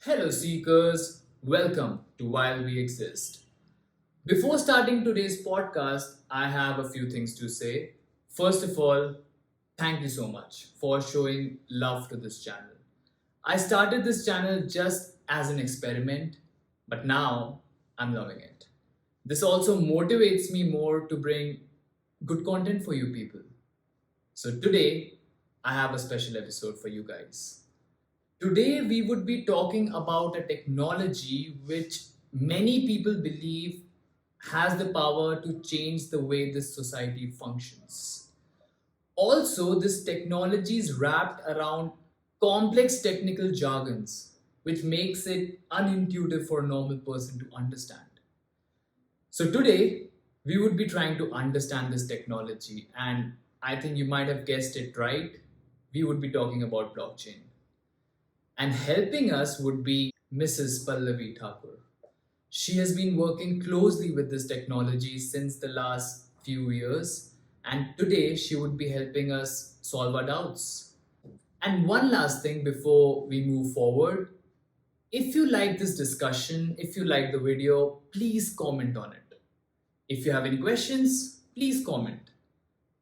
Hello, seekers. Welcome to While We Exist. Before starting today's podcast, I have a few things to say. First of all, thank you so much for showing love to this channel. I started this channel just as an experiment, but now I'm loving it. This also motivates me more to bring good content for you people. So today, I have a special episode for you guys. Today, we would be talking about a technology which many people believe has the power to change the way this society functions. Also, this technology is wrapped around complex technical jargons, which makes it unintuitive for a normal person to understand. So, today, we would be trying to understand this technology, and I think you might have guessed it right. We would be talking about blockchain. And helping us would be Mrs. Pallavi Thakur. She has been working closely with this technology since the last few years, and today she would be helping us solve our doubts. And one last thing before we move forward, if you like this discussion, if you like the video, please comment on it. If you have any questions, please comment.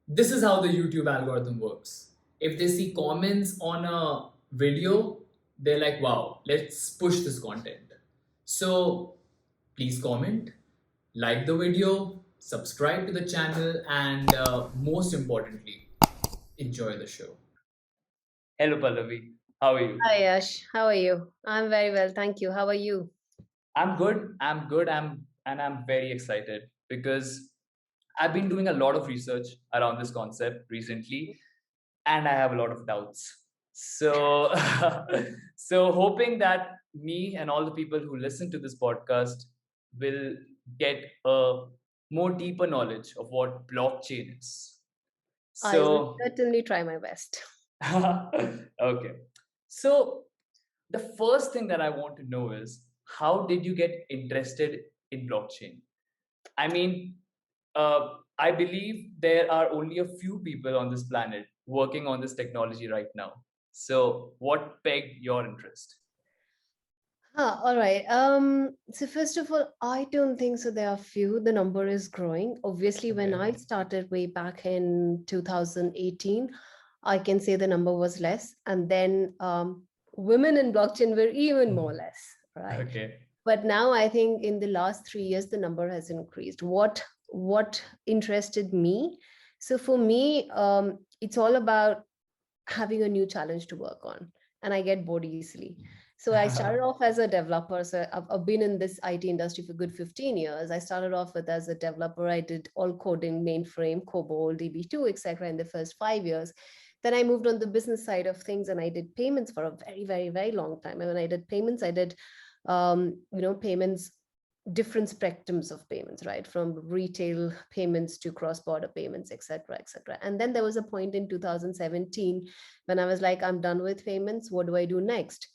This is how the YouTube algorithm works. If they see comments on a video, they're like, wow, let's push this content. So please comment, like the video, subscribe to the channel, and most importantly, enjoy the show. Hello, Pallavi. How are you? Hi Yash, how are you? I'm very well, thank you. How are you? I'm good. I'm good. I'm very excited because I've been doing a lot of research around this concept recently, and I have a lot of doubts. So, so hoping that me and all the people who listen to this podcast will get a more deeper knowledge of what blockchain is. I will So, certainly try my best. okay. So, the first thing that I want to know is how did you get interested in blockchain? I mean, I believe there are only a few people on this planet working on this technology right now. So, what pegged your interest? All right. So first of all, I don't think so. There are few. The number is growing. Obviously, when Okay. I started way back in 2018, I can say the number was less. And then women in blockchain were even more less, right? Okay. But now I think in the last 3 years, the number has increased. What interested me? So for me, it's all about having a new challenge to work on, and I get bored easily. So I started off as a developer. So I've been in this IT industry for good 15 years. I started off with as a developer. I did all coding, mainframe, COBOL, DB2, etc. in the first 5 years. Then I moved on the business side of things, and I did payments for a very, very, very long time. And when I did payments, I did payments, different spectrums of payments, right, from retail payments to cross-border payments, etc., etc. And then there was a point in 2017 when I was like, I'm done with payments, what do I do next?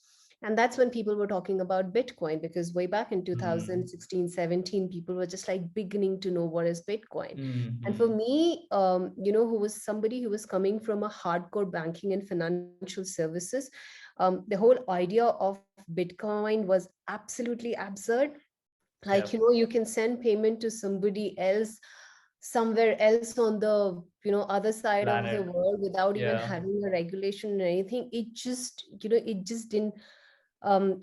And that's when people were talking about Bitcoin, because way back in Hmm. 2016, 17, people were just like beginning to know what is Bitcoin. And for Hmm. me, who was somebody who was coming from a hardcore banking and financial services, the whole idea of Bitcoin was absolutely absurd. Like, Yep. you can send payment to somebody else somewhere else on the other side of the Planet. world without even Yeah. having a regulation or anything. It just didn't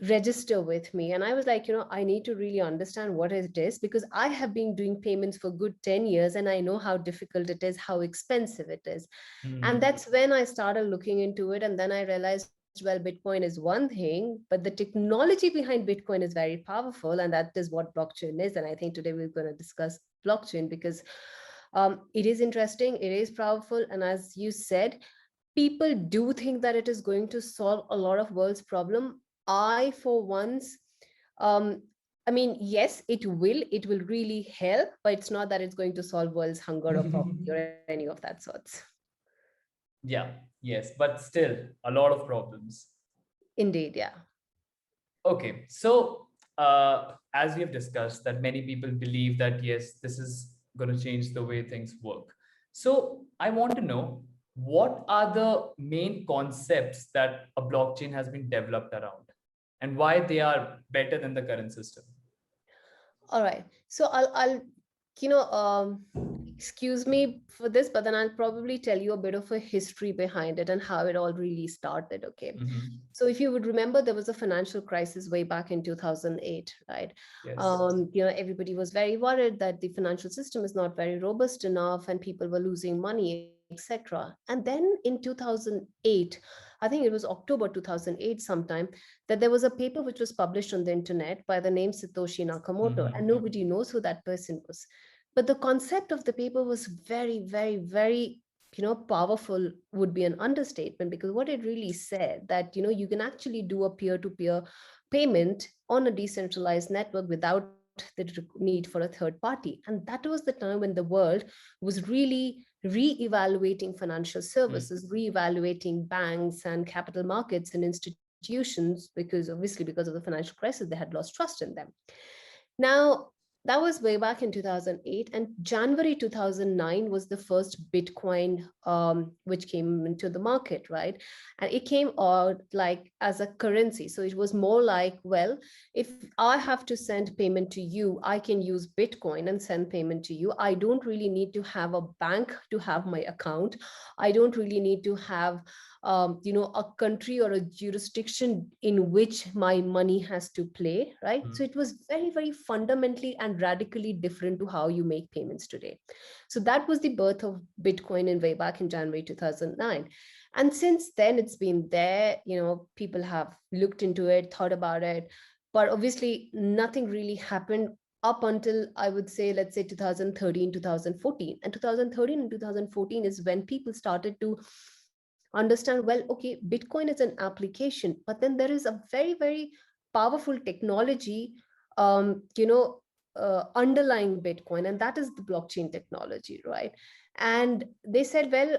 register with me. And I was like, I need to really understand what it is, because I have been doing payments for good 10 years and I know how difficult it is, how expensive it is. And Hmm. that's when I started looking into it. And then I realized, well, Bitcoin is one thing, but the technology behind Bitcoin is very powerful. And that is what blockchain is. And I think today we're going to discuss blockchain because it is interesting, it is powerful. And as you said, people do think that it is going to solve a lot of world's problem. I, for once, um, I mean, yes, it will really help, but it's not that it's going to solve world's hunger or poverty or any of that sorts. Yeah. Yes. But still, a lot of problems. Indeed, yeah. Okay, so as we have discussed, that many people believe that yes, this is going to change the way things work. So I want to know what are the main concepts that a blockchain has been developed around, and why they are better than the current system? All right. So I'll you know, excuse me for this, but then I'll probably tell you a bit of a history behind it and how it all really started. Okay. Mhm. So if you would remember, there was a financial crisis way back in 2008, right? Yes. Everybody was very worried that the financial system is not very robust enough and people were losing money, etc. And then in 2008, I think it was October 2008 sometime, that there was a paper which was published on the internet by the name Satoshi Nakamoto, and Mhm. nobody knows who that person was. But the concept of the paper was very, very, very, powerful would be an understatement, because what it really said that, you can actually do a peer-to-peer payment on a decentralized network without the need for a third party. And that was the time when the world was really re-evaluating financial Mm. services, re-evaluating banks and capital markets and institutions, because obviously because of the financial crisis, they had lost trust in them. Now, that was way back in 2008, and January 2009 was the first Bitcoin which came into the market, right? And it came out like as a currency. So it was more like, well, if I have to send payment to you, I can use Bitcoin and send payment to you. I don't really need to have a bank to have my account. I don't really need to have a country or a jurisdiction in which my money has to play, right? Mm. So it was very, very fundamentally and radically different to how you make payments today. So that was the birth of Bitcoin in way back in January 2009. And since then, it's been there. People have looked into it, thought about it, but obviously nothing really happened up until, I would say, let's say 2013, 2014. And 2013 and 2014 is when people started to understand, well, okay, Bitcoin is an application, but then there is a very, very powerful technology, underlying Bitcoin, and that is the blockchain technology, right? And they said, well,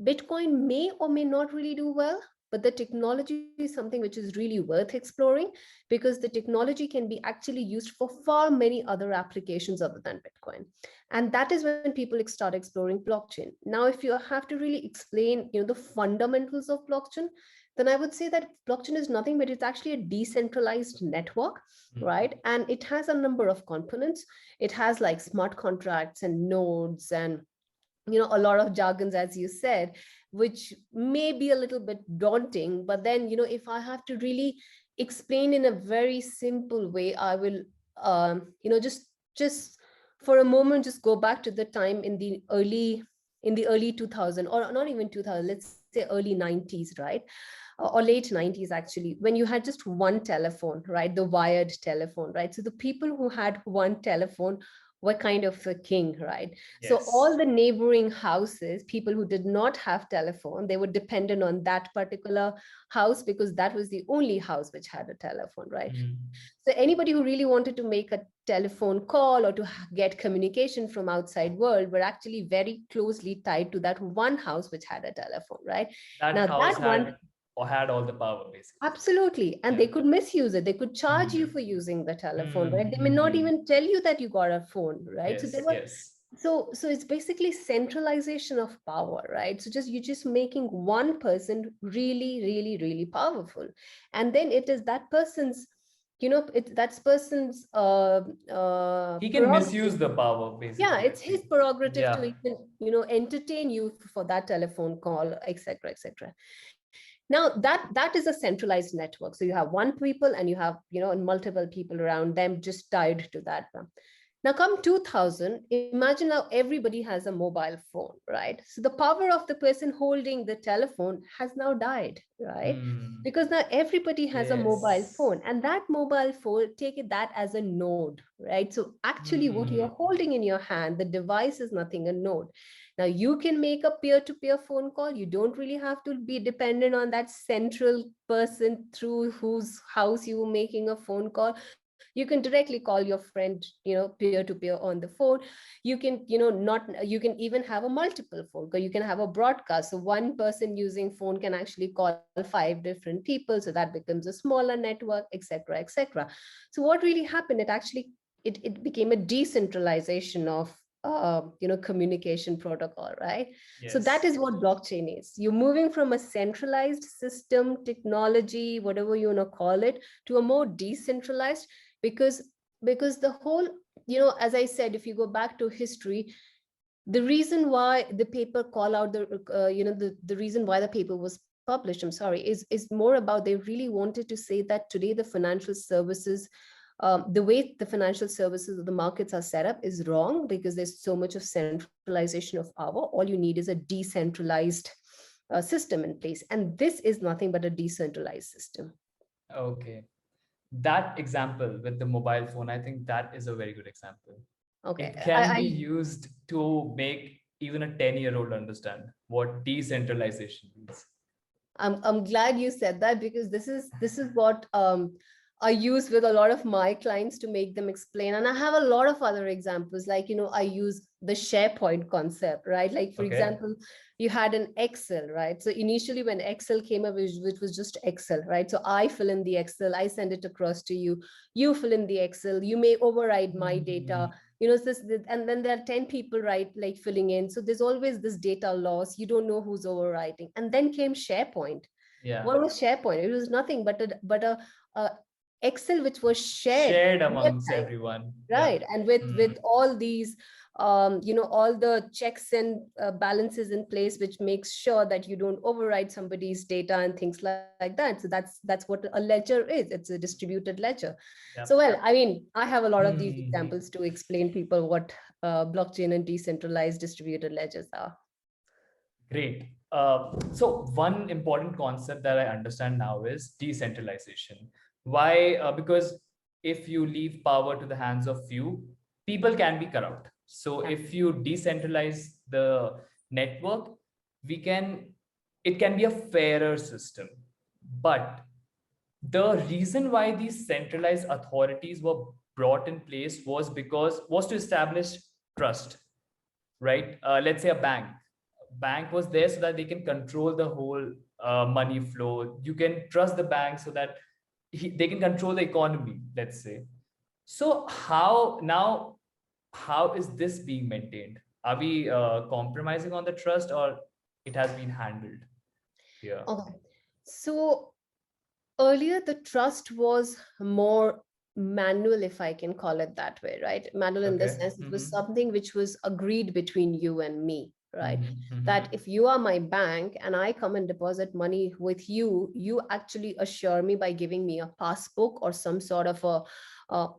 Bitcoin may or may not really do well, but the technology is something which is really worth exploring, because the technology can be actually used for far many other applications other than Bitcoin. And that is when people start exploring blockchain. Now, if you have to really explain, the fundamentals of blockchain, then I would say that blockchain is nothing but it's actually a decentralized network, Mm. right? And it has a number of components. It has like smart contracts and nodes and a lot of jargons, as you said, which may be a little bit daunting. But then, if I have to really explain in a very simple way, I will just for a moment just go back to the time in the early 2000, or not even 2000, let's say early 90s, right? Or late 90s actually, when you had just one telephone, right? The wired telephone, right? So the people who had one telephone were kind of a king, right? So Yes. all the neighboring houses, people who did not have telephone, they were dependent on that particular house, because that was the only house which had a telephone, right? Mm. So anybody who really wanted to make a telephone call or to get communication from outside world were actually very closely tied to that one house which had a telephone, right? That Now house that one, had all the power basically. absolutely. And Yeah. they could misuse it. They could charge you Mhm. for using the telephone, right? They may not Mhm. even tell you that you got a phone, right? So they Yes, were, yes. so it's basically centralization of power, right? So you're just making one person really, really, really powerful. And then it is that person's, that's person's He can misuse prerogative. the power Yeah, basically, I it's his think. prerogative to Yeah. even, entertain you for that telephone call, etc., etc. Now that is a centralized network. So you have one people and you have, multiple people around them just tied to that. Now come 2000, imagine now everybody has a mobile phone, right? So the power of the person holding the telephone has now died, right? Mm. Because now everybody has a mobile Yes. phone, and that mobile phone, take it that as a node, right? So actually what you're Mm. holding in your hand, the device is nothing, a node. Now you can make a peer-to-peer phone call. You don't really have to be dependent on that central person through whose house you were making a phone call. You can directly call your friend, peer-to-peer on the phone. You can, not, you can even have a multiple phone call. You can have a broadcast. So one person using phone can actually call five different people. So that becomes a smaller network, etc., etc. So what really happened? It actually, it became a decentralization of communication protocol, right? So that Yes. is what blockchain is. You're moving from a centralized system, technology, whatever you want to call it, to a more decentralized, because the whole, as I said, if you go back to history, the reason why the paper call out the reason why the paper was published, I'm sorry, is more about they really wanted to say that today the financial services, the way the financial services of the markets are set up is wrong, because there's so much of centralization of power. All you need is a decentralized system in place, and this is nothing but a decentralized system. Okay. That example with the mobile phone, I think that is a very good example. Okay, It can be used to make even a 10-year-old understand what decentralization means. I'm glad you said that, because this is what I use with a lot of my clients to make them explain. And I have a lot of other examples, like, I use the SharePoint concept, right? Like, for Okay. example, you had an Excel, right? So initially when Excel came up, which was just Excel, right? So I fill in the Excel, I send it across to you, you fill in the Excel, you may override my data, and then there are 10 people, right, like filling in. So there's always this data loss. You don't know who's overwriting. And then came SharePoint. Yeah. What was SharePoint? It was nothing but a Excel which was shared Shared real amongst time, everyone. Yeah. right? And with all these all the checks and balances in place, which makes sure that you don't override somebody's data and things like that. So that's what a ledger is. It's a distributed ledger. So, Yeah. well, I mean, I have a lot of these Hmm. examples to explain people what blockchain and decentralized distributed ledgers are. Great. So one important concept that I understand now is decentralization. Why? Because if you leave power to the hands of few, people can be corrupt. So if you decentralize the network, we can, it can be a fairer system. But the reason why these centralized authorities were brought in place was to establish trust, right? Let's say a bank was there so that they can control the whole money flow. You can trust the bank so that they can control the economy, let's say. So how is this being maintained? Are we compromising on the trust, or it has been handled here? Okay. So earlier, the trust was more manual, if I can call it that way, right? Manual in the Okay. sense it was something which was agreed between you and me, right? Mm-hmm. That if you are my bank and I come and deposit money with you, you actually assure me by giving me a passbook or some sort of a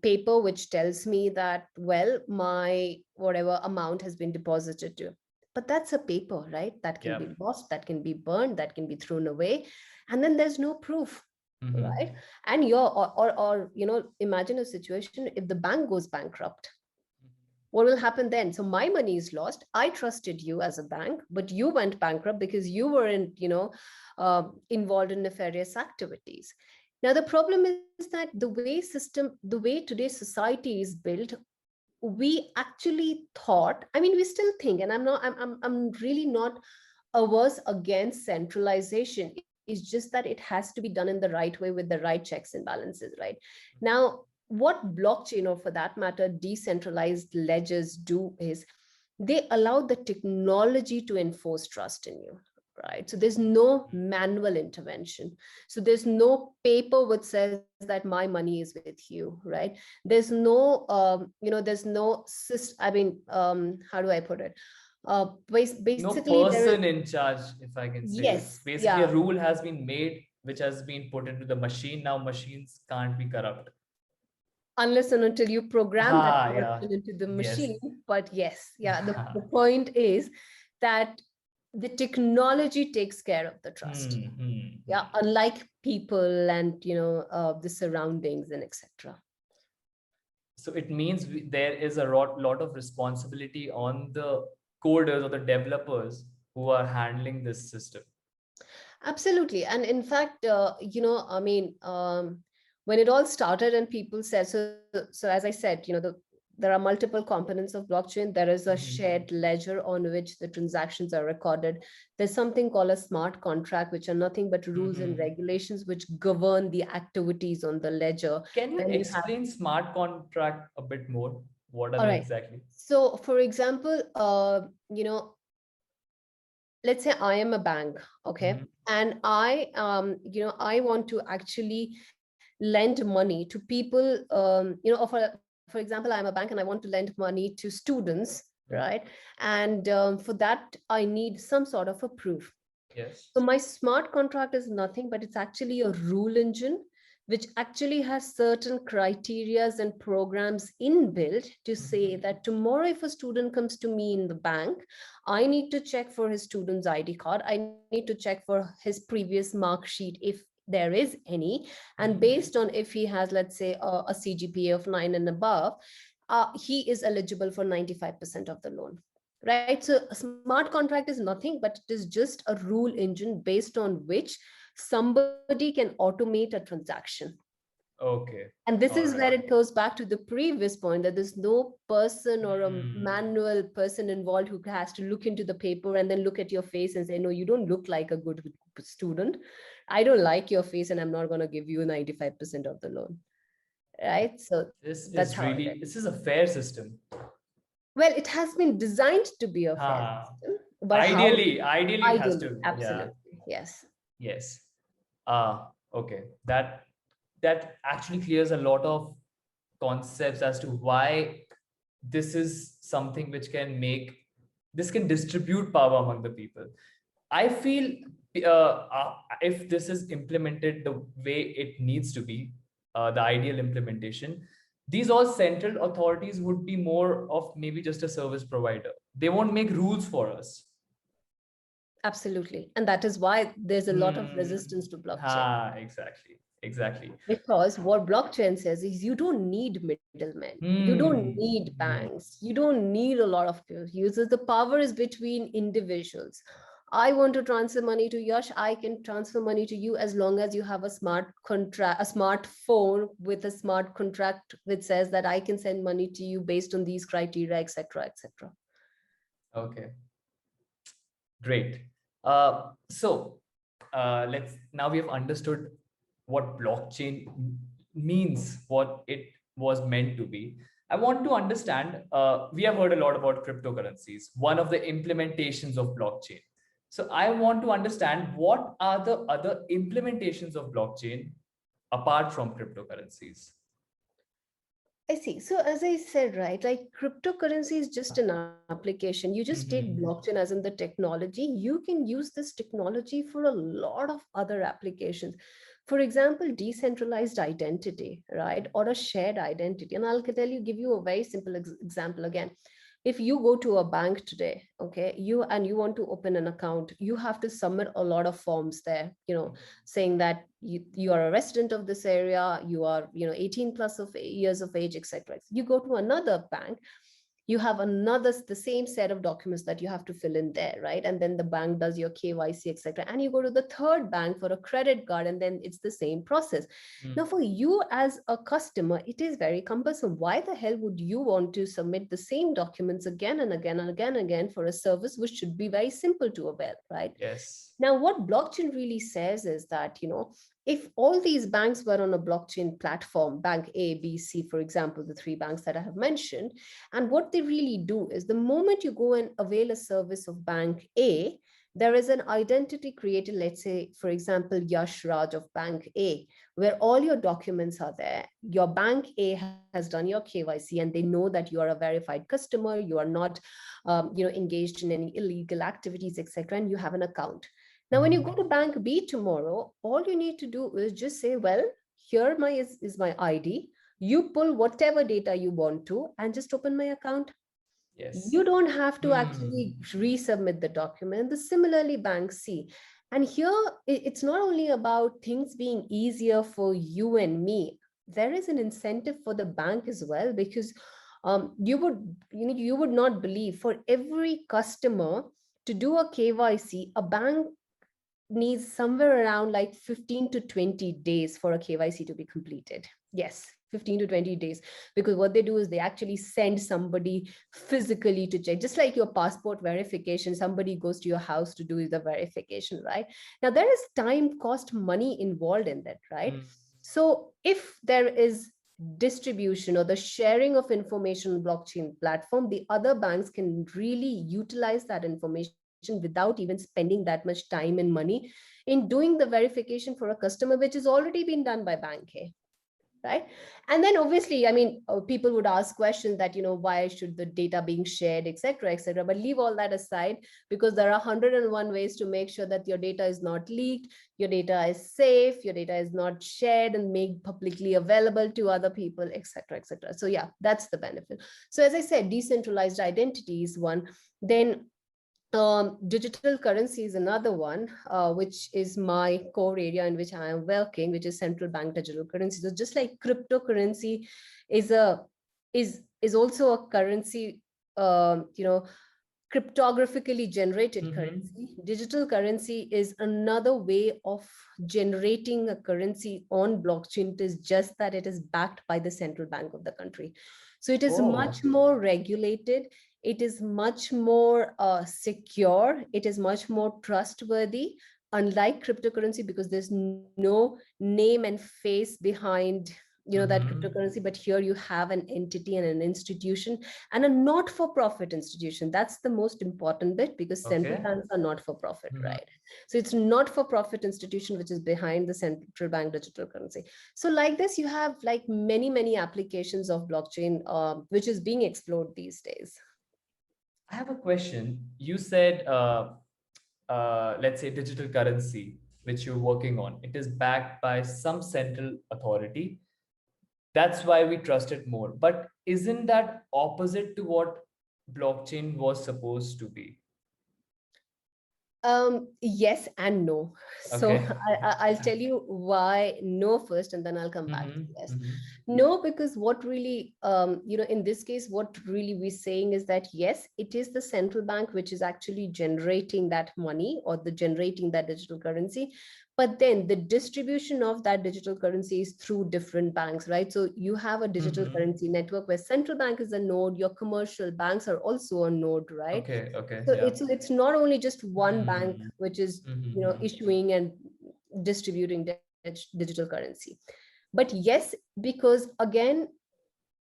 paper which tells me that, well, my whatever amount has been deposited to. But that's a paper, right? That can Yeah. be lost, that can be burned, that can be thrown away. And then there's no proof, Mm-hmm. right? And you're or imagine a situation if the bank goes bankrupt. What will happen then? So my money is lost. I trusted you as a bank, but you went bankrupt because you were involved in nefarious activities. Now the problem is that the way today's society is built, we actually thought, I mean, we still think, and I'm really not averse against centralization. It's just that it has to be done in the right way with the right checks and balances, right? Now, what blockchain, or for that matter, decentralized ledgers do is they allow the technology to enforce trust in you, right? So there's no manual intervention. So there's no paper which says that my money is with you, right? There's no, there's no, how do I put it? No Basically, there is, person in charge, if I can say. yes, Basically, a yeah, rule has been made which has been put into the machine. Now machines can't be corrupt. unless and until you program that Ah, yeah. corruption into the Yes. machine. But yes, yeah, the point is that the technology takes care of the trust. Yeah, unlike people and the surroundings and etc. So it means there is a lot of responsibility on the coders or the developers who are handling this system. Absolutely. And in fact, I mean, when it all started and people said, so as I said, there are multiple components of blockchain. There is a shared ledger on which the transactions are recorded. There's something called a smart contract, which are nothing but rules and regulations which govern the activities on the ledger. Can you Then you have, explain smart contract a bit more? What are All they right. exactly? So, for example, let's say I am a bank, okay, Mhm. and I want to actually lend money to people, or for example, I'm a bank and I want to lend money to students, Mhm. right? And for that, I need some sort of a proof. Yes. So my smart contract is nothing, but it's actually a rule engine which actually has certain criterias and programs inbuilt to say Mhm. that tomorrow if a student comes to me in the bank, I need to check for his student's ID card. I need to check for his previous mark sheet if there is any. And Mhm. based on if he has, let's say, a CGPA of 9 and above, he is eligible for 95% of the loan. Right. So a smart contract is nothing, but it is just a rule engine based on which somebody can automate a transaction. Okay. And this is All where right. it goes back to the previous point that there's no person or a Hmm. manual person involved who has to look into the paper and then look at your face and say, no, you don't look like a good student. I don't like your face and I'm not going to give you 95% of the loan. Right. So that's how it is. This is a fair system. Well, it has been designed to be a fair Ah, system, but how ideally it has ideally, to. Yeah. absolutely. Yes. Yes. Okay. That actually clears a lot of concepts as to why this is something which can make this can distribute power among the people. I feel if this is implemented the way it needs to be, the ideal implementation, these all central authorities would be more of maybe just a service provider. They won't make rules for us. Absolutely. And that is why there's a lot of Hmm. resistance to blockchain. Exactly. Exactly. Because what blockchain says is you don't need middlemen, you don't Hmm. need banks, you don't need a lot of users. The power is between individuals. I want to transfer money to Yash, I can transfer money to you as long as you have a smart contract, a smartphone with a smart contract which says that I can send money to you based on these criteria, etc., etc. Okay. Great. So let's now we have understood what blockchain means, what it was meant to be. I want to understand. We have heard a lot about cryptocurrencies, one of the implementations of blockchain. So I want to understand what are the other implementations of blockchain apart from cryptocurrencies. I see. So as I said, right, like cryptocurrency is just an application. You just take Mhm. blockchain as in the technology. You can use this technology for a lot of other applications. For example, decentralized identity, right, or a shared identity. And I'll tell you, give you a very simple example again. If you go to a bank today, okay, you want to open an account, you have to submit a lot of forms there, saying that you are a resident of this area, you are 18 plus of years of age, etc. You go to another bank, you have another the same set of documents that you have to fill in there, right? And then the bank does your KYC, etc. And you go to the third bank for a credit card, and then it's the same process. Now, Mm. for you as a customer, it is very cumbersome. Why the hell would you want to submit the same documents again and again and again and again for a service which should be very simple to avail, right? Yes. Now, what blockchain really says is that, if all these banks were on a blockchain platform, bank A, B, C, for example, the three banks that I have mentioned, and what they really do is the moment you go and avail a service of bank A, there is an identity created, let's say, for example, Yash Raj of bank A, where all your documents are there. Your bank A has done your KYC and they know that you are a verified customer, you are not engaged in any illegal activities, etc., and you have an account. Now, when you go to Mhm. bank B tomorrow, all you need to do is just say, well, here is my ID. You pull whatever data you want to and just open my account. Yes. You don't have to Hmm. actually resubmit the document. The similarly, bank C. And here, it's not only about things being easier for you and me. There is an incentive for the bank as well, because you would not believe, for every customer to do a KYC, a bank needs somewhere around like 15 to 20 days for a KYC to be completed. Yes, 15 to 20 days. Because what they do is they actually send somebody physically to check, just like your passport verification, somebody goes to your house to do the verification, right? Now, there is time, cost, money involved in that, right? Hmm. So if there is distribution or the sharing of information on blockchain platform, the other banks can really utilize that information without even spending that much time and money in doing the verification for a customer, which has already been done by bank A. Right. And then obviously, I mean, people would ask questions that, why should the data being shared, etc., etc. But leave all that aside, because there are 101 ways to make sure that your data is not leaked, your data is safe, your data is not shared and made publicly available to other people, etc., etc. So yeah, that's the benefit. So as I said, decentralized identity is one. Then digital currency is another one, which is my core area in which I am working, which is central bank digital currency. So just like cryptocurrency is also a currency, cryptographically generated currency. Digital currency is another way of generating a currency on blockchain. It is just that it is backed by the central bank of the country. So it is much more regulated. It is much more secure. It is much more trustworthy, unlike cryptocurrency, because there's no name and face behind that cryptocurrency. But here you have an entity and an institution, and a not-for-profit institution. That's the most important bit, because central banks are not for profit, right? So it's not-for-profit institution which is behind the central bank digital currency. So like this, you have like many applications of blockchain, which is being explored these days. I have a question. You said, let's say digital currency, which you're working on, it is backed by some central authority. That's why we trust it more. But isn't that opposite to what blockchain was supposed to be? Yes and no. So I'll tell you why no first, and then I'll come back to yes. No, because what really, in this case, what really we're saying is that, yes, it is the central bank which is actually generating that money, or generating that digital currency. But then the distribution of that digital currency is through different banks, right? So you have a digital currency network where central bank is a node, your commercial banks are also a node, right? So it's not only just one bank which is issuing and distributing digital currency. But yes, because again,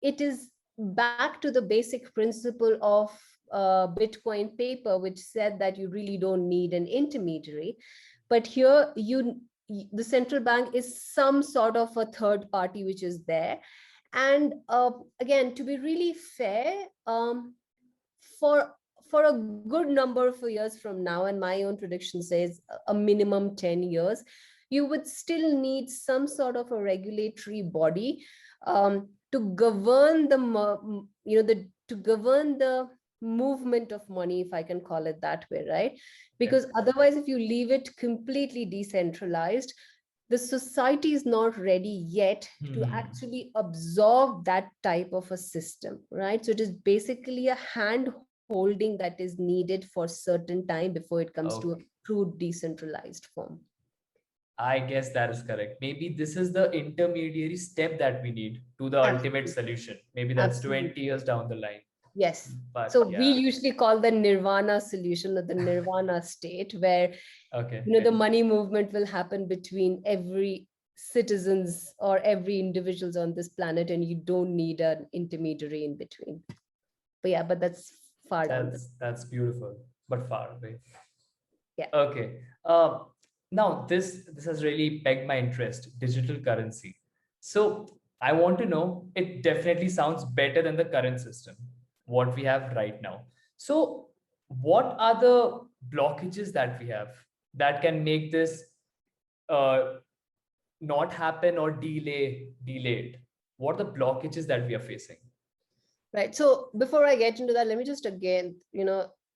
it is back to the basic principle of Bitcoin paper, which said that you really don't need an intermediary. But here the central bank is some sort of a third party which is there. And again, to be really fair, for a good number of years from now, and my own prediction says a minimum 10 years, you would still need some sort of a regulatory body to govern to govern the movement of money, if I can call it that way, right? Because otherwise, if you leave it completely decentralized, the society is not ready yet to actually absorb that type of a system, right? So it is basically a hand holding that is needed for certain time before it comes to a true decentralized form. I guess that is correct. Maybe this is the intermediary step that we need to the ultimate solution. Maybe that's 20 years down the line. Yes. But so we usually call the nirvana solution, or the nirvana state, where the money movement will happen between every citizens or every individuals on this planet, and you don't need an intermediary in between. But yeah, but that's far down. That's beautiful, but far away. Yeah. Okay. Now this has really pegged my interest, digital currency. So I want to know, it definitely sounds better than the current system, what we have right now. So what are the blockages that we have that can make this not happen or delayed? What are the blockages that we are facing? Right. So before I get into that, let me just again,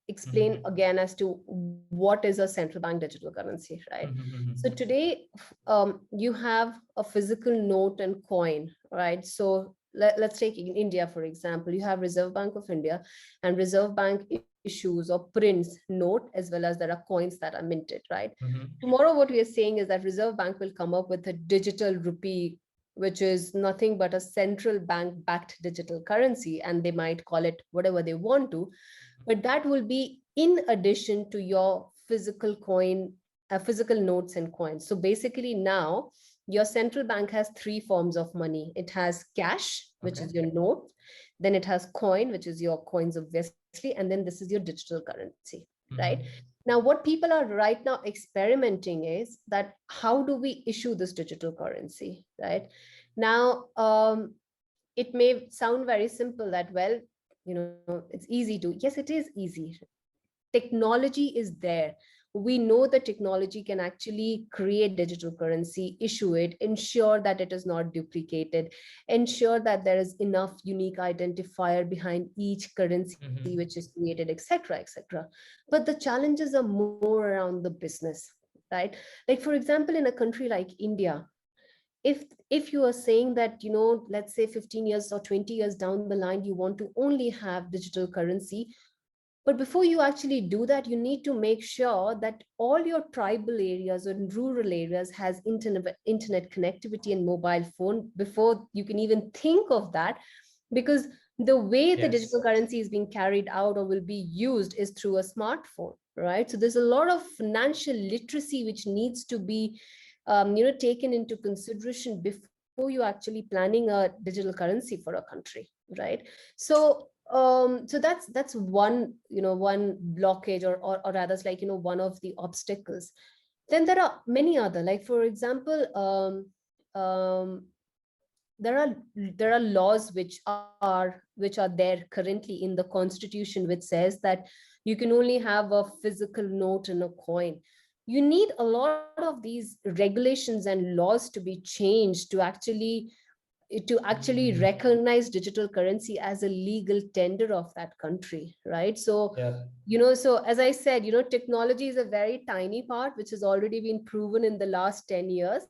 explain again as to what is a central bank digital currency, right? So today, you have a physical note and coin, right? So let's take in India, for example, you have Reserve Bank of India, and Reserve Bank issues or prints note, as well as there are coins that are minted, right? Tomorrow, what we are saying is that Reserve Bank will come up with a digital rupee, which is nothing but a central bank backed digital currency, and they might call it whatever they want to, but that will be in addition to your physical coin, physical notes and coins. So basically now your central bank has three forms of money. It has cash, which Okay. is your note. Then it has coin, which is your coins, obviously. And then this is your digital currency, right? Mhm. Now, what people are right now experimenting is that how do we issue this digital currency, right? Now, it may sound very simple that, well, it's easy to, yes, it is easy. Technology is there. We know that technology can actually create digital currency, issue it, ensure that it is not duplicated, ensure that there is enough unique identifier behind each currency which Mhm. is created, etc., etc. But the challenges are more around the business, right? Like, for example, in a country like India, if you are saying that, let's say 15 years or 20 years down the line, you want to only have digital currency, but before you actually do that, you need to make sure that all your tribal areas and rural areas has internet connectivity and mobile phone before you can even think of that. Because the way the Yes. digital currency is being carried out or will be used is through a smartphone, right? So there's a lot of financial literacy which needs to be taken into consideration before you actually planning a digital currency for a country, right? So that's one blockage, or rather it's like, one of the obstacles. Then there are many other, like, for example, there are laws which are there currently in the constitution, which says that you can only have a physical note and a coin. You need a lot of these regulations and laws to be changed to actually Mhm. recognize digital currency as a legal tender of that country, right? So, Yeah. so as I said, technology is a very tiny part which has already been proven in the last 10 years.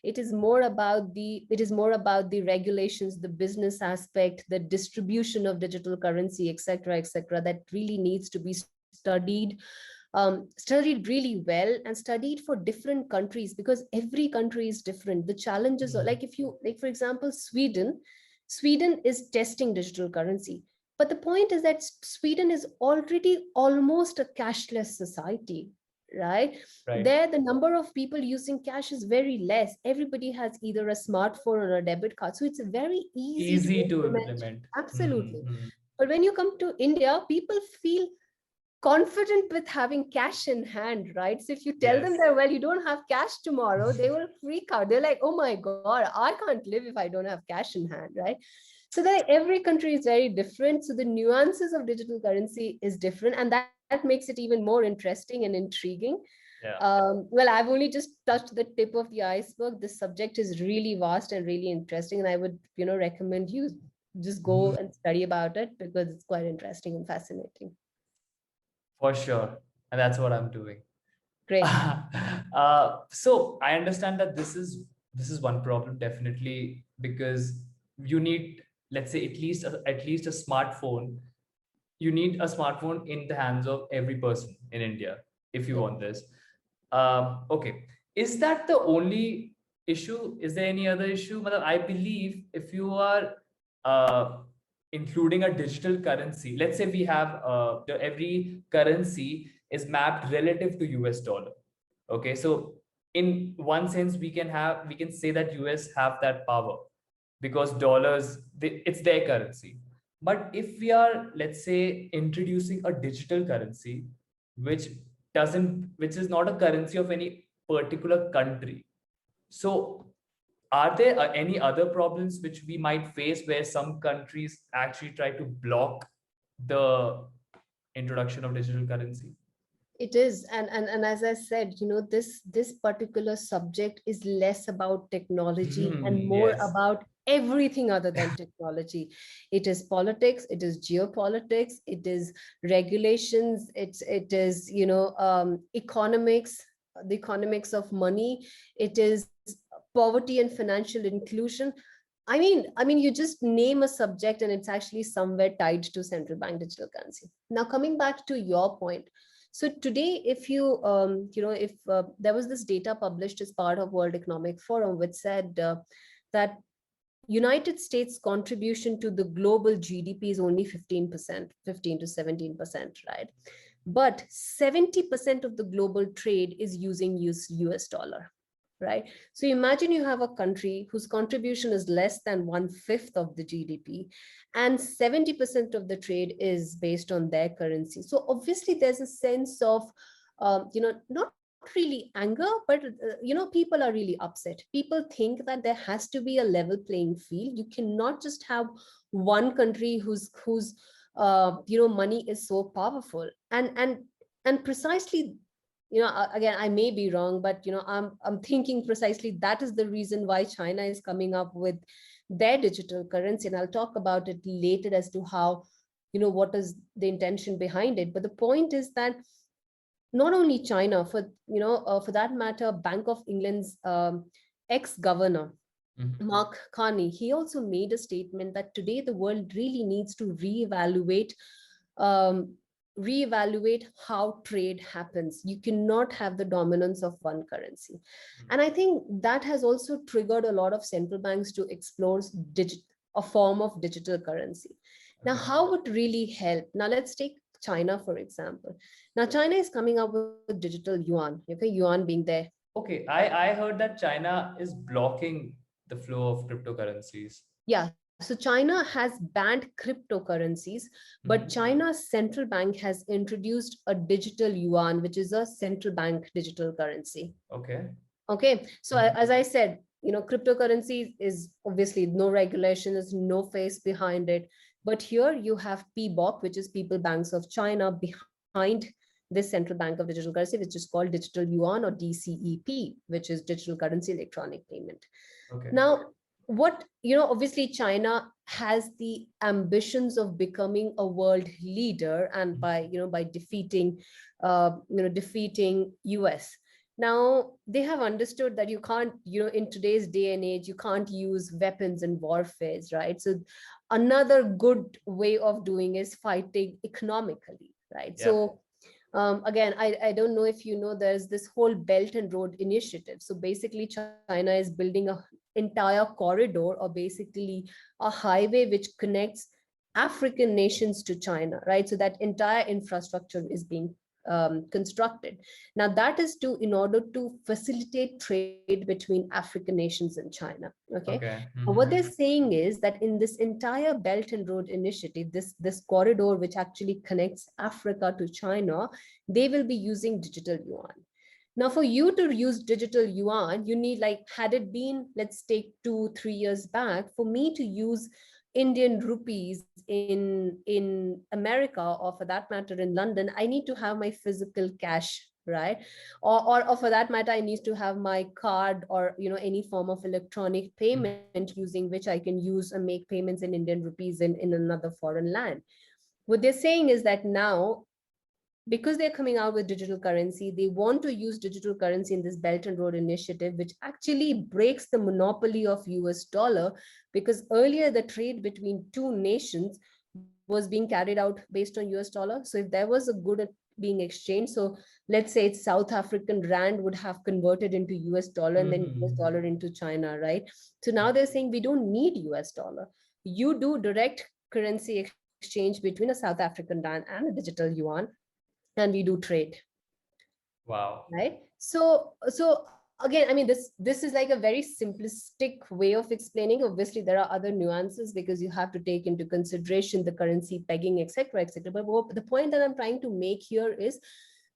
It is more about the regulations, the business aspect, the distribution of digital currency, etc., etc., that really needs to be studied really well, and studied for different countries, because every country is different. The challenges are, Mhm. like, if you, like, for example, Sweden is testing digital currency. But the point is that Sweden is already almost a cashless society, right? Right. There, the number of people using cash is very less. Everybody has either a smartphone or a debit card. So it's very easy to Easy to implement. implement. Absolutely. Mhm. But when you come to India, people feel confident with having cash in hand, right? So if you tell them Yes. that, well, you don't have cash tomorrow, they will freak out. They're like, oh my God, I can't live if I don't have cash in hand, right? So that every country is very different. So the nuances of digital currency is different, and that makes it even more interesting and intriguing. Yeah. Well, I've only just touched the tip of the iceberg. This subject is really vast and really interesting, and I would, recommend you just go and study about it, because it's quite interesting and fascinating. For sure. And that's what I'm doing. Great. So I understand that this is one problem, definitely, because you need, let's say, at least a smartphone. You need a smartphone in the hands of every person in India if you Yeah. want this. Okay, is that the only issue? Is there any other issue? I believe if you are uh, including a digital currency, let's say we have every currency is mapped relative to US dollar. Okay, so in one sense, we can say that US have that power because it's their currency. But if we are, let's say, introducing a digital currency, which which is not a currency of any particular country, so are there any other problems which we might face where some countries actually try to block the introduction of digital currency? It is, and as I said, this particular subject is less about technology and more Yes. about everything other than technology. It is politics, it is geopolitics, it is regulations, it is economics, the economics of money, it is poverty and financial inclusion. I mean, you just name a subject and it's actually somewhere tied to central bank digital currency. Now, coming back to your point, so today, if you, if there was this data published as part of World Economic Forum, which said that United States contribution to the global GDP is only 15%, 15 to 17%, right? But 70% of the global trade is using US dollar. right? So imagine you have a country whose contribution is less than 1/5 of the GDP, and 70% of the trade is based on their currency. So obviously there's a sense of, not really anger, but people are really upset. People think that there has to be a level playing field. You cannot just have one country whose money is so powerful, and precisely, again, I may be wrong, but I'm thinking precisely that is the reason why China is coming up with their digital currency, and I'll talk about it later as to how, what is the intention behind it. But the point is that not only China, for that matter, Bank of England's ex-governor Mhm. Mark Carney, he also made a statement that today the world really needs to um, reevaluate how trade happens. You cannot have the dominance of one currency. And I think that has also triggered a lot of central banks to explore a form of digital currency. Now, Okay. how would really help? Now, let's take China, for example. Now, China is coming up with digital yuan, okay, yuan being there. Okay, I heard that China is blocking the flow of cryptocurrencies. Yeah, so China has banned cryptocurrencies, but Mhm. China's central bank has introduced a digital yuan, which is a central bank digital currency. Okay. Okay, so Mhm. as I said, cryptocurrency is obviously no regulation, there's no face behind it. But here you have PBOC, which is People Banks of China, behind this central bank of digital currency, which is called digital yuan, or DCEP, which is digital currency electronic payment. Okay. Now, obviously China has the ambitions of becoming a world leader, and by defeating US. Now they have understood that you can't, in today's day and age, you can't use weapons in warfare, right? So another good way of doing is fighting economically, right? Yeah. So again, I don't know if there's this whole Belt and Road Initiative. So basically China is building a entire corridor, or basically a highway which connects African nations to China, right? So that entire infrastructure is being constructed. Now that is in order to facilitate trade between African nations and China. Okay. Okay. What they're Mhm. saying is that in this entire Belt and Road Initiative, this corridor which actually connects Africa to China, they will be using digital yuan. Now, for you to use digital yuan, you need, like, had it been, let's take 2-3 years back, for me to use Indian rupees in America, or for that matter in London, I need to have my physical cash, right? Or for that matter, I need to have my card, or any form of electronic payment using which I can use and make payments in Indian rupees in another foreign land. What they're saying is that now, because they're coming out with digital currency, they want to use digital currency in this Belt and Road Initiative, which actually breaks the monopoly of US dollar, because earlier the trade between two nations was being carried out based on US dollar. So if there was a good being exchanged, so let's say it's South African rand would have converted into US dollar, and then US Mhm. dollar into China, right? So now they're saying we don't need US dollar. You do direct currency exchange between a South African rand and a digital yuan, and we do trade, Wow. right? So again, I mean, this is like a very simplistic way of explaining. Obviously there are other nuances, because you have to take into consideration the currency pegging, etc., etc. But the point that I'm trying to make here is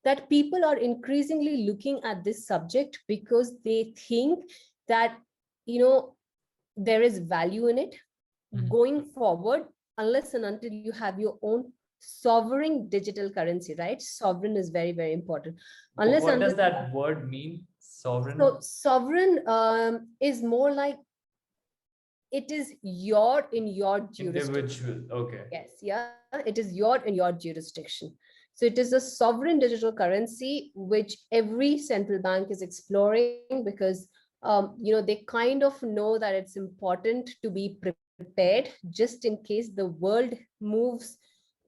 that people are increasingly looking at this subject because they think that, you know there is value in it Mhm. going forward, unless and until you have your own sovereign digital currency, right? Sovereign is very, very important. Unless What does until that word mean? So Sovereign? sovereign is more like, it is your in your jurisdiction. Individual. Okay. Yes, yeah, it is your in your jurisdiction. So it is a sovereign digital currency which every central bank is exploring, because they kind of know that it's important to be prepared, just in case the world moves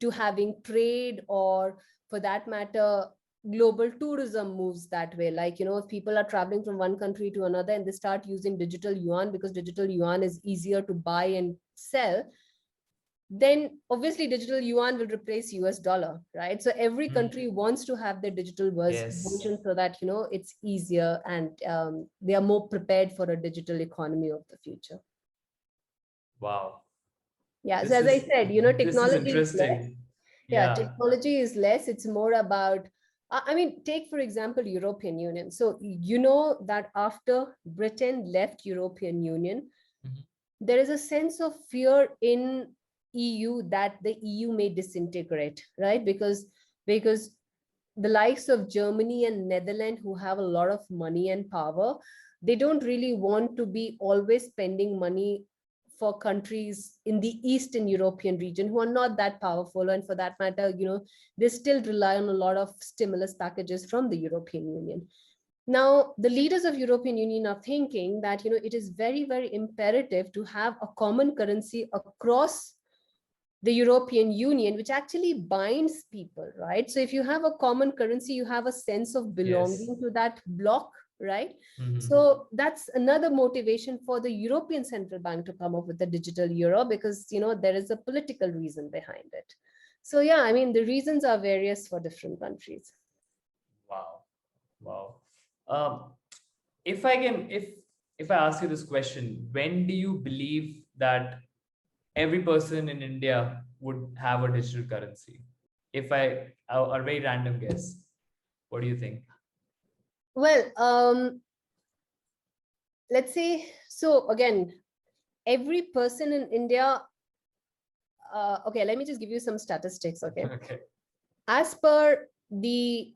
to having trade, or for that matter global tourism moves that way. Like, if people are traveling from one country to another and they start using digital yuan, because digital yuan is easier to buy and sell, then obviously digital yuan will replace US dollar, right? So every Hmm. country wants to have their digital Yes. version so that, it's easier and they are more prepared for a digital economy of the future. Wow. Yeah. This So as I is said, this is technology is less. interesting. Yeah, Yeah. technology is less. It's more about, I mean, take for example, European Union. So you know that after Britain left European Union, Mhm. there is a sense of fear in EU that the EU may disintegrate, right? Because the likes of Germany and Netherlands, who have a lot of money and power, they don't really want to be always spending money for countries in the Eastern European region who are not that powerful. And for that matter, they still rely on a lot of stimulus packages from the European Union. Now, the leaders of European Union are thinking that, it is very, very imperative to have a common currency across the European Union, which actually binds people, right? So if you have a common currency, you have a sense of belonging Yes. to that bloc, right? Mhm. So that's another motivation for the European Central Bank to come up with the digital euro, because there is a political reason behind it. So yeah, I mean, the reasons are various for different countries. Wow. Wow. Um, if I can, if I ask you this question, when do you believe that every person in India would have a digital currency? If a very random guess, what do you think? Well, let's say, so again, every person in India, okay, let me just give you some statistics, okay? Okay. As per the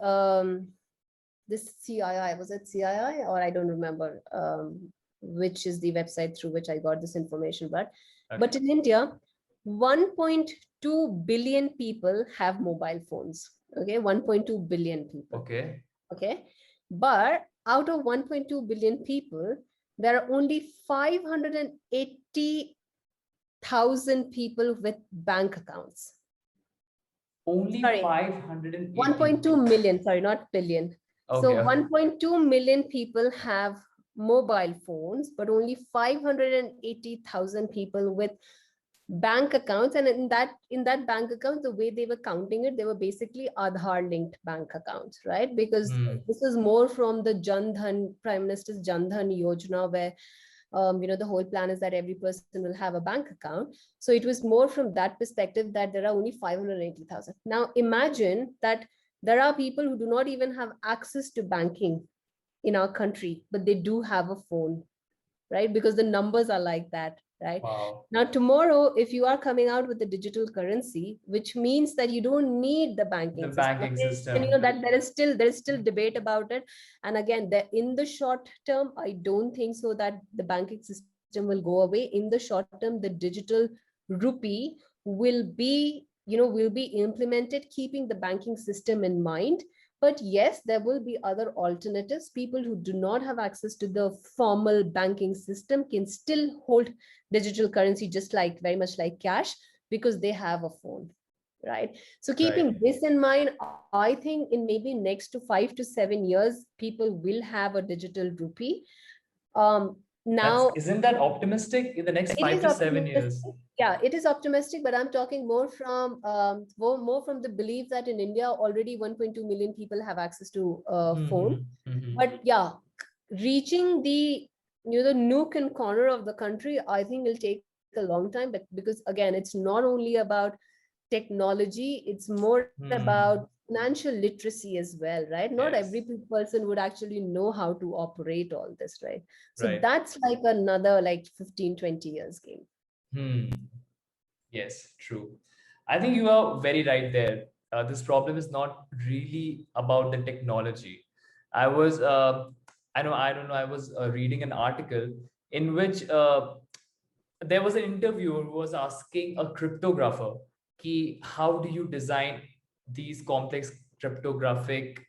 this CII, was it CII, or I don't remember which is the website through which I got this information, but in India, 1.2 billion people have mobile phones. Okay, 1.2 billion people. Okay. Okay, but out of 1.2 billion people, there are only 580,000 people with bank accounts. Only Sorry, 580. 1.2 million, sorry, not billion. So Okay. 1.2 million people have mobile phones, but only 580,000 people with bank accounts. And in that bank account, the way they were counting it, they were basically Aadhaar linked bank accounts, right? Because this is more from the Jan Dhan, Prime Minister's Jan Dhan Yojana, where the whole plan is that every person will have a bank account. So it was more from that perspective that there are only 580,000. Now imagine that there are people who do not even have access to banking in our country, but they do have a phone, right? Because the numbers are like that, right? Wow. Now, tomorrow, if you are coming out with a digital currency, which means that you don't need the banking The system, banking okay? system. And that there is still debate about it. And again, in the short term, I don't think so that the banking system will go away. In the short term, the digital rupee will be implemented, keeping the banking system in mind. But yes, there will be other alternatives. People who do not have access to the formal banking system can still hold digital currency, just like very much like cash, because they have a phone, right? So keeping this in mind, I think in maybe next to 5 to 7 years, people will have a digital rupee. Now, Isn't that optimistic in the next it five is to 7 years? optimistic. Yeah, it is optimistic, but I'm talking more from the belief that in India already 1.2 million people have access to phone. But yeah, reaching the nook and corner of the country, I think will take a long time. But because again, it's not only about technology, it's more about financial literacy as well, right? Not Yes. every person would actually know how to operate all this, right? So Right. that's like another 15-20 years game. Yes, true. I think you are very right there. This problem is not really about the technology. I was, I don't know, I was reading an article in which there was an interviewer who was asking a cryptographer, how do you design these complex cryptographic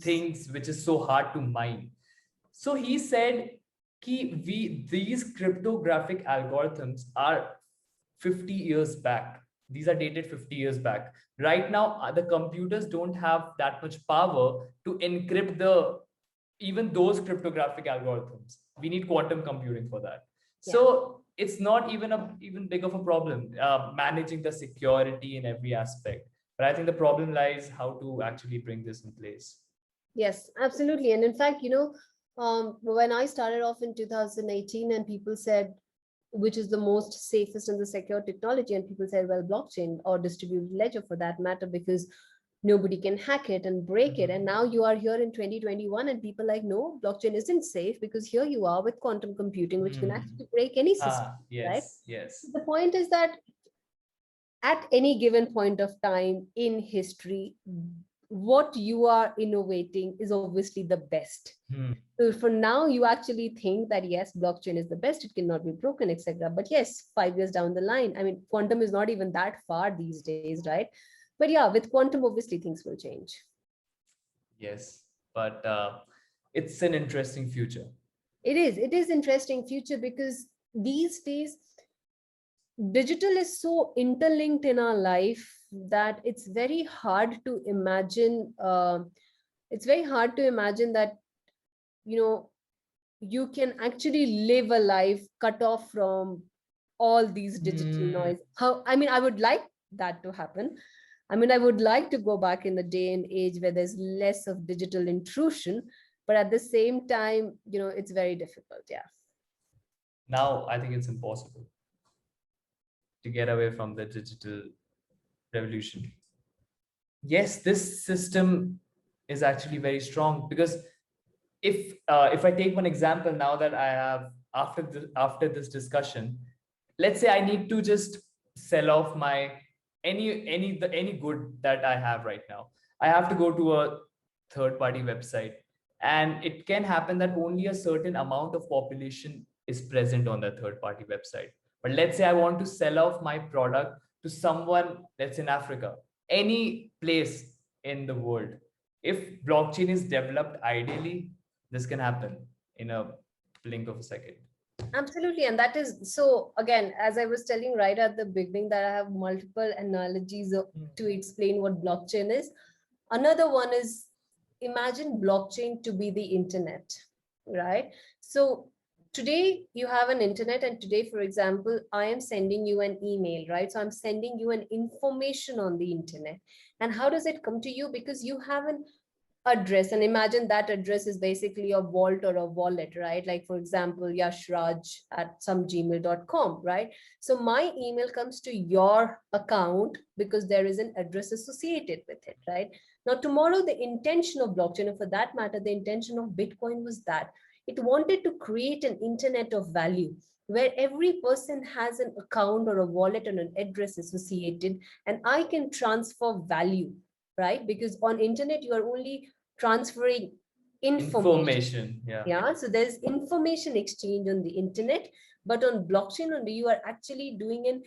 things which is so hard to mine? So he said, these cryptographic algorithms are 50 years back. These are dated 50 years back. Right now, the computers don't have that much power to encrypt even those cryptographic algorithms. We need quantum computing for that. Yeah. So it's not even big of a problem managing the security in every aspect. But I think the problem lies how to actually bring this in place. Yes, absolutely. And in fact, when I started off in 2018 and people said, which is the most safest and the secure technology, and people said, well, blockchain or distributed ledger for that matter, because nobody can hack it and break it. And now you are here in 2021 and people like, no, blockchain isn't safe, because here you are with quantum computing, which can actually break any system, right? Yes. The point is that at any given point of time in history, what you are innovating is obviously the best. So for now, you actually think that yes, blockchain is the best, it cannot be broken, etc. But yes, 5 years down the line, I mean, quantum is not even that far these days, right? But yeah, with quantum, obviously things will change. Yes, but it's an interesting future. It is interesting future, because these days digital is so interlinked in our life that it's very hard to imagine. It's very hard to imagine that you can actually live a life cut off from all these digital noise. How, I mean, I would like that to happen. I mean, I would like to go back in the day and age where there's less of digital intrusion, but at the same time, it's very difficult. Yeah. Now I think it's impossible to get away from the digital revolution. Yes, this system is actually very strong, because if I take one example now that I have after this discussion, let's say I need to just sell off my any good that I have right now. I have to go to a third party website, and it can happen that only a certain amount of population is present on that third party website. But let's say I want to sell off my product to someone that's in Africa, any place in the world. If blockchain is developed ideally, this can happen in a blink of a second. Absolutely. And that is so, again, as I was telling right at the beginning, that I have multiple analogies to explain what blockchain is. Another one is, imagine blockchain to be the internet, right? So today you have an internet, and today, for example, I am sending you an email, right? So I'm sending you an information on the internet. And how does it come to you? Because you have an address, and imagine that address is basically a vault or a wallet, right? Like, for example, yashraj at some gmail.com, right? So my email comes to your account because there is an address associated with it, right? Now tomorrow, the intention of blockchain, or for that matter the intention of Bitcoin, was that it wanted to create an internet of value where every person has an account or a wallet and an address associated, and I can transfer value, right? Because on internet you are only transferring information. Yeah, so there's information exchange on the internet, but on blockchain only you are actually doing an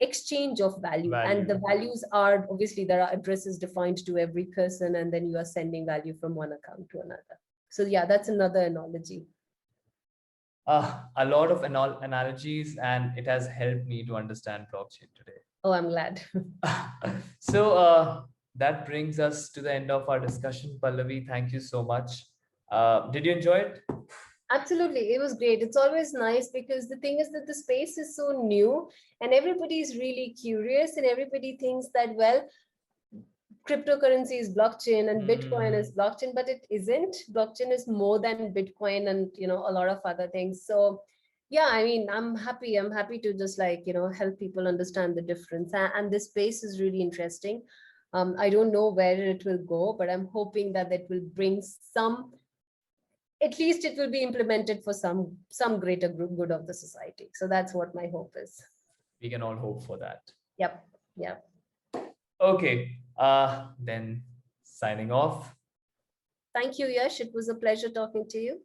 exchange of value. And the values are, obviously there are addresses defined to every person, and then you are sending value from one account to another. So yeah, that's another analogy. A lot of analogies, and it has helped me to understand blockchain today. Oh, I'm glad. So that brings us to the end of our discussion. Pallavi, thank you so much. Did you enjoy it? Absolutely, it was great. It's always nice, because the thing is that the space is so new and everybody is really curious, and everybody thinks that, well, cryptocurrency is blockchain and Bitcoin is blockchain, but it isn't. Blockchain is more than Bitcoin and a lot of other things. So yeah, I mean, I'm happy to just help people understand the difference, and this space is really interesting. I don't know where it will go, but I'm hoping that it will bring some, at least it will be implemented for some greater good of the society. So that's what my hope is. We can all hope for that. Yep. Okay, then signing off. Thank you, Yash. It was a pleasure talking to you.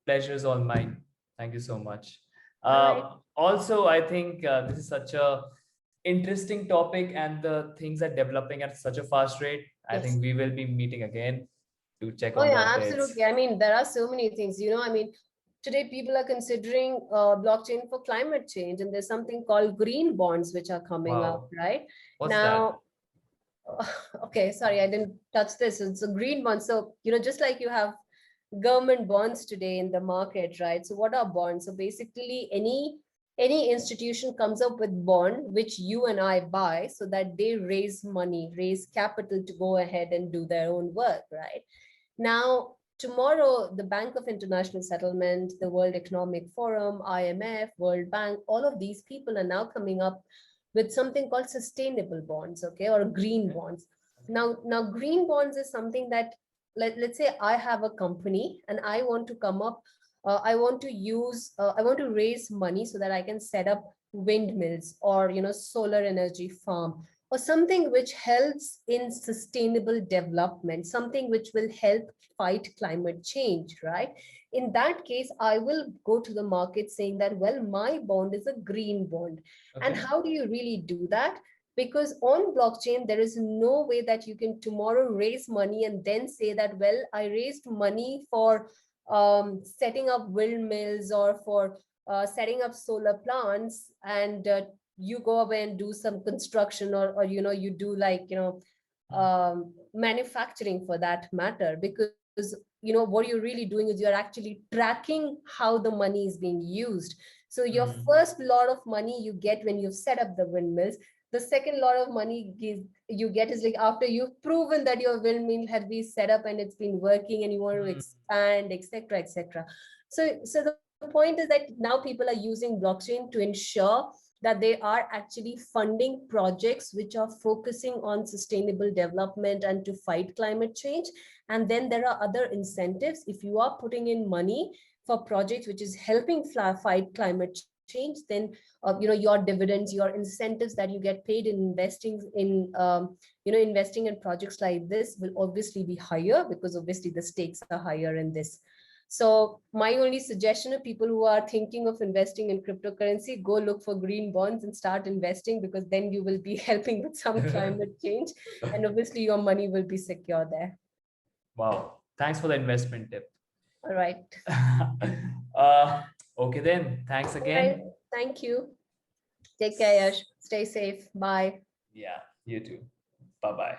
Pleasure is all mine. Thank you so much. Right. Also, I think this is such a interesting topic, and the things are developing at such a fast rate. Yes. I think we will be meeting again to check on the updates. Absolutely. I mean, there are so many things, I mean, today people are considering blockchain for climate change, and there's something called green bonds which are coming up, right? What's now that? Okay, sorry, I didn't touch this. It's a green bond. So, just like you have government bonds today in the market, right? So what are bonds? So basically any institution comes up with bond which you and I buy so that they raise money, raise capital to go ahead and do their own work, right? Now, tomorrow, the Bank of International Settlement, the World Economic Forum, IMF, World Bank, all of these people are now coming up with something called sustainable bonds, okay, or green bonds. Now, green bonds is something that, let's say I have a company and I want to come up, I want to use, I want to raise money so that I can set up windmills or, solar energy farm or something which helps in sustainable development, something which will help fight climate change, right? In that case, I will go to the market saying that, well, my bond is a green bond. And Okay. how do you really do that? Because on blockchain, there is no way that you can tomorrow raise money and then say that, well, I raised money for setting up windmills or for setting up solar plants, and you go away and do some construction, or you do like manufacturing for that matter, because what you're really doing is you're actually tracking how the money is being used. So your Mm. first lot of money you get when you've set up the windmills. The second lot of money you get is like after you've proven that your windmill has been set up and it's been working and you want to Mm. expand, etc., etc. So the point is that now people are using blockchain to ensure that they are actually funding projects which are focusing on sustainable development and to fight climate change. And then there are other incentives. If you are putting in money for projects which is helping fight climate change, then your dividends, your incentives that you get paid in investing in projects like this will obviously be higher, because obviously the stakes are higher in this. So my only suggestion of people who are thinking of investing in cryptocurrency, go look for green bonds and start investing, because then you will be helping with some climate change, and obviously your money will be secure there. Wow. Thanks for the investment tip. All right. uh, okay then. Thanks All right. again. Thank you. Take care, Yash. Stay safe. Bye. Yeah, you too. Bye bye.